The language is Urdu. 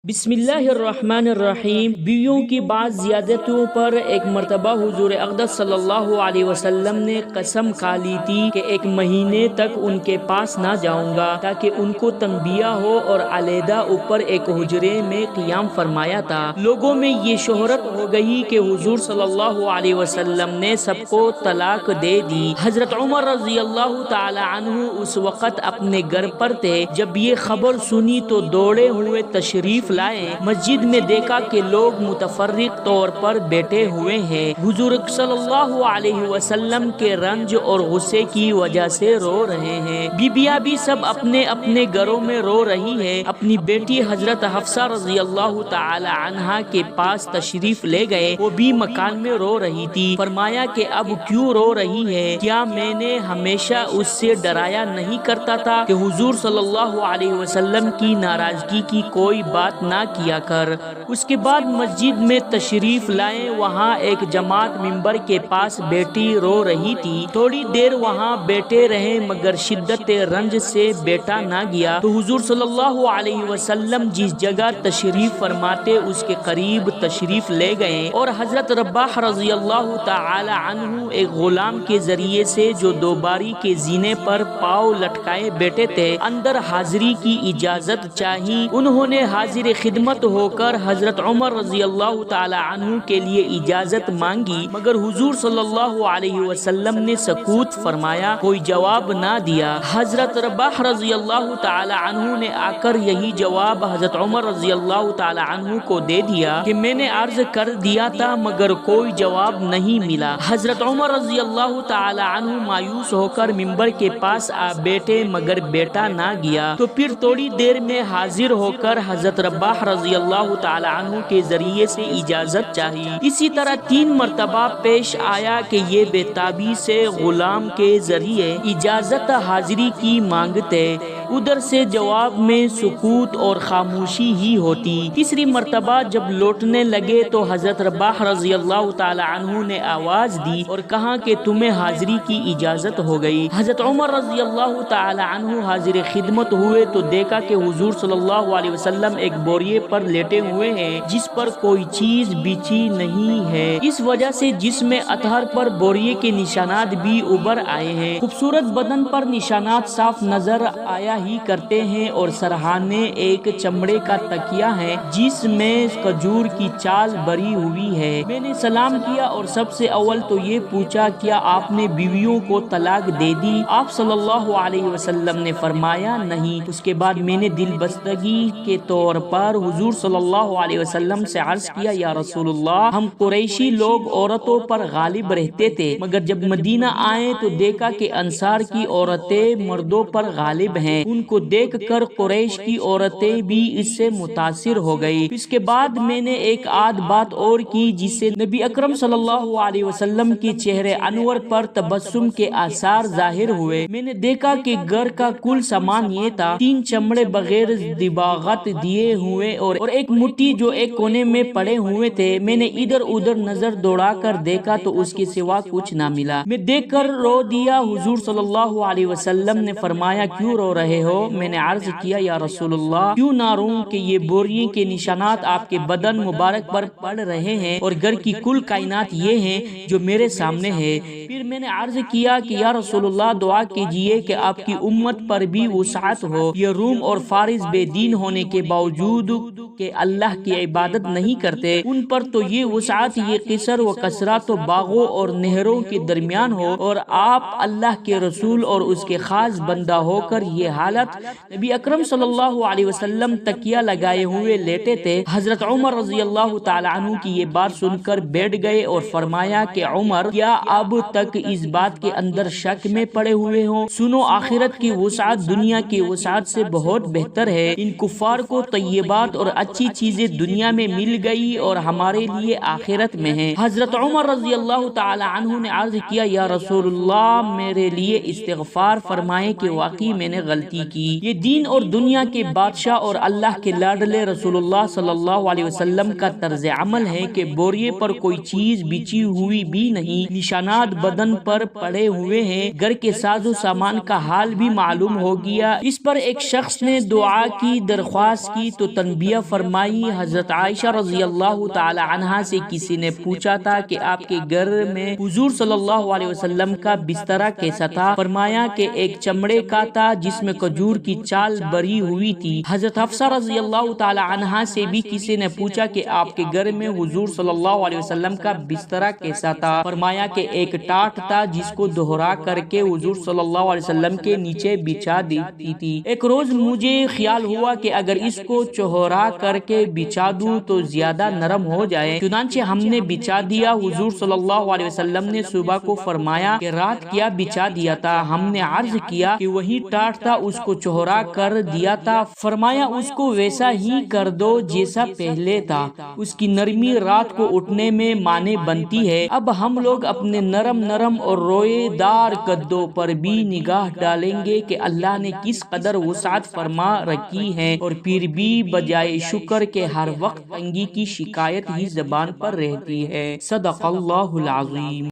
بسم اللہ الرحمن الرحیم۔ بیویوں کی بعض زیادتیوں پر ایک مرتبہ حضور اقدس صلی اللہ علیہ وسلم نے قسم کھا لی تھی کہ ایک مہینے تک ان کے پاس نہ جاؤں گا تاکہ ان کو تنبیہ ہو، اور علیحدہ اوپر ایک حجرے میں قیام فرمایا تھا۔ لوگوں میں یہ شہرت ہو گئی کہ حضور صلی اللہ علیہ وسلم نے سب کو طلاق دے دی۔ حضرت عمر رضی اللہ تعالی عنہ اس وقت اپنے گھر پر تھے۔ جب یہ خبر سنی تو دوڑے ہوئے تشریف لائے۔ مسجد میں دیکھا کہ لوگ متفرق طور پر بیٹھے ہوئے ہیں۔ حضور صلی اللہ علیہ وسلم کے رنج اور غصے کی وجہ سے رو رہے ہیں۔ بیبیاں بھی سب اپنے اپنے گھروں میں رو رہی ہیں۔ اپنی بیٹی حضرت حفصہ رضی اللہ تعالی عنہا کے پاس تشریف لے گئے۔ وہ بھی مکان میں رو رہی تھی۔ فرمایا کہ اب کیوں رو رہی ہے؟ کیا میں نے ہمیشہ اس سے ڈرایا نہیں کرتا تھا کہ حضور صلی اللہ علیہ وسلم کی ناراضگی کی کوئی بات نہ کیا کر؟ اس کے بعد مسجد میں تشریف لائے۔ وہاں ایک جماعت منبر کے پاس بیٹھی رو رہی تھی۔ تھوڑی دیر وہاں بیٹھے رہے مگر شدت رنج سے بیٹھا نہ گیا تو حضور صلی اللہ علیہ وسلم جس جگہ تشریف فرماتے اس کے قریب تشریف لے گئے، اور حضرت رباح رضی اللہ تعالی عنہ ایک غلام کے ذریعے سے جو دوباری کے زینے پر پاؤں لٹکائے بیٹھے تھے اندر حاضری کی اجازت چاہی۔ انہوں نے حاضر خدمت ہو کر حضرت عمر رضی اللہ تعالی عنہ کے لیے اجازت مانگی، مگر حضور صلی اللہ علیہ وسلم نے سکوت فرمایا، کوئی جواب نہ دیا۔ حضرت رباح رضی اللہ تعالی عنہ نے آ کر یہی جواب حضرت عمر رضی اللہ تعالی عنہ کو دے دیا کہ میں نے عرض کر دیا تھا مگر کوئی جواب نہیں ملا۔ حضرت عمر رضی اللہ تعالی عنہ مایوس ہو کر منبر کے پاس آ بیٹھے مگر بیٹا نہ گیا تو پھر تھوڑی دیر میں حاضر ہو کر حضرت رباح رضی اللہ تعالی عنہ کے ذریعے سے اجازت چاہی۔ اسی طرح 3 مرتبہ پیش آیا کہ یہ بے تابی سے غلام کے ذریعے اجازت حاضری کی مانگتے، ادھر سے جواب میں سکوت اور خاموشی ہی ہوتی۔ تیسری مرتبہ جب لوٹنے لگے تو حضرت رباح رضی اللہ تعالی عنہ نے آواز دی اور کہا کہ تمہیں حاضری کی اجازت ہو گئی۔ حضرت عمر رضی اللہ تعالی عنہ حاضر خدمت ہوئے تو دیکھا کہ حضور صلی اللہ علیہ وسلم ایک بوریے پر لیٹے ہوئے ہیں جس پر کوئی چیز بچھی نہیں ہے، اس وجہ سے جسم اطہر پر بوریے کے نشانات بھی ابھر آئے ہیں۔ خوبصورت بدن پر نشانات صاف نظر آیا ہی کرتے ہیں، اور سرہانے ایک چمڑے کا تکیہ ہے جس میں کھجور کی چال بری ہوئی ہے۔ میں نے سلام کیا اور سب سے اول تو یہ پوچھا، کیا آپ نے بیویوں کو طلاق دے دی؟ آپ صلی اللہ علیہ وسلم نے فرمایا نہیں۔ اس کے بعد میں نے دل بستگی کے طور پر حضور صلی اللہ علیہ وسلم سے عرض کیا، یا رسول اللہ، ہم قریشی لوگ عورتوں پر غالب رہتے تھے مگر جب مدینہ آئے تو دیکھا کہ انصار کی عورتیں مردوں پر غالب ہیں۔ ان کو دیکھ کر قریش کی عورتیں بھی اس سے متاثر ہو گئی۔ اس کے بعد میں نے ایک آدھ بات اور کی جس سے نبی اکرم صلی اللہ علیہ وسلم کے چہرے انور پر تبسم کے آثار ظاہر ہوئے۔ میں نے دیکھا کہ گھر کا کل سامان یہ تھا: 3 چمڑے بغیر دباغت دیے ہوئے اور ایک مٹھی جو ایک کونے میں پڑے ہوئے تھے۔ میں نے ادھر ادھر نظر دوڑا کر دیکھا تو اس کے سوا کچھ نہ ملا۔ میں دیکھ کر رو دیا۔ حضور صلی اللہ علیہ وسلم نے فرمایا، کیوں رو رہے ہو؟ میں نے عرض کیا، یا رسول اللہ، کیوں نہ روں کہ یہ بوریے کے نشانات آپ کے بدن مبارک پر پڑ رہے ہیں اور گھر کی کل کائنات یہ ہیں جو میرے سامنے ہے۔ پھر میں نے عرض کیا کہ یا رسول اللہ، دعا کیجئے کہ آپ کی امت پر بھی وسعت ہو۔ یہ روم اور فارس بے دین ہونے کے باوجود کہ اللہ کی عبادت نہیں کرتے، ان پر تو یہ وسعت، یہ قصر و کثرت و باغوں اور نہروں کے درمیان ہو، اور آپ اللہ کے رسول اور اس کے خاص بندہ ہو کر یہ حالت۔ نبی اکرم صلی اللہ علیہ وسلم تکیہ لگائے ہوئے لیٹے تھے۔ حضرت عمر رضی اللہ تعالی عنہ کی یہ بات سن کر بیٹھ گئے اور فرمایا کہ عمر، کیا اب تک اس بات کے اندر شک میں پڑے ہوئے ہو؟ سنو، آخرت کی وسعت دنیا کی وسعت سے بہت بہتر ہے۔ ان کفار کو طیبات اور اچھی چیزیں دنیا میں مل گئی اور ہمارے لیے آخرت میں ہیں۔ حضرت عمر رضی اللہ تعالی عنہ نے عرض کیا، یا رسول اللہ، میرے لیے استغفار فرمائیں کہ واقعی میں نے غلطی نقل کی۔ یہ دین اور دنیا کے بادشاہ اور اللہ کے لاڈلے رسول اللہ صلی اللہ علیہ وسلم کا طرز عمل ہے کہ بوریے پر کوئی چیز بچھی ہوئی بھی نہیں، نشانات بدن پر پڑے ہوئے ہیں، گھر کے ساز و سامان کا حال بھی معلوم ہو گیا۔ اس پر ایک شخص نے دعا کی درخواست کی تو تنبیہ فرمائی۔ حضرت عائشہ رضی اللہ تعالی عنہا سے کسی نے پوچھا تھا کہ آپ کے گھر میں حضور صلی اللہ علیہ وسلم کا بستر کیسا تھا؟ فرمایا کہ ایک چمڑے کا تھا جس میں کھجور کی چال بری ہوئی تھی۔ حضرت حفصہ رضی اللہ تعالی عنہا سے بھی کسی نے پوچھا کہ آپ کے گھر میں حضور صلی اللہ علیہ وسلم کا بستر کیسا تھا؟ فرمایا کہ ایک ٹاٹ تھا جس کو دوہرا کر کے حضور صلی اللہ علیہ وسلم کے نیچے بچھا دیتی تھی۔ ایک روز مجھے خیال ہوا کہ اگر اس کو چہرا کر کے بچھا دوں تو زیادہ نرم ہو جائے، چنانچہ ہم نے بچھا دیا۔ حضور صلی اللہ علیہ وسلم نے صبح کو فرمایا کہ رات کیا بچھا دیا تھا؟ ہم نے عرض کیا کہ وہی ٹاٹ تھا، اس کو چہرا کر دیا تھا۔ فرمایا اس کو ویسا ہی کر دو جیسا پہلے تھا، اس کی نرمی رات کو اٹھنے میں مانے بنتی ہے۔ اب ہم لوگ اپنے نرم اور روئے دار گدوں پر بھی نگاہ ڈالیں گے کہ اللہ نے کس قدر وسعت فرما رکھی ہے، اور پھر بھی بجائے شکر کے ہر وقت تنگی کی شکایت ہی زبان پر رہتی ہے۔ صدق اللہ العظیم۔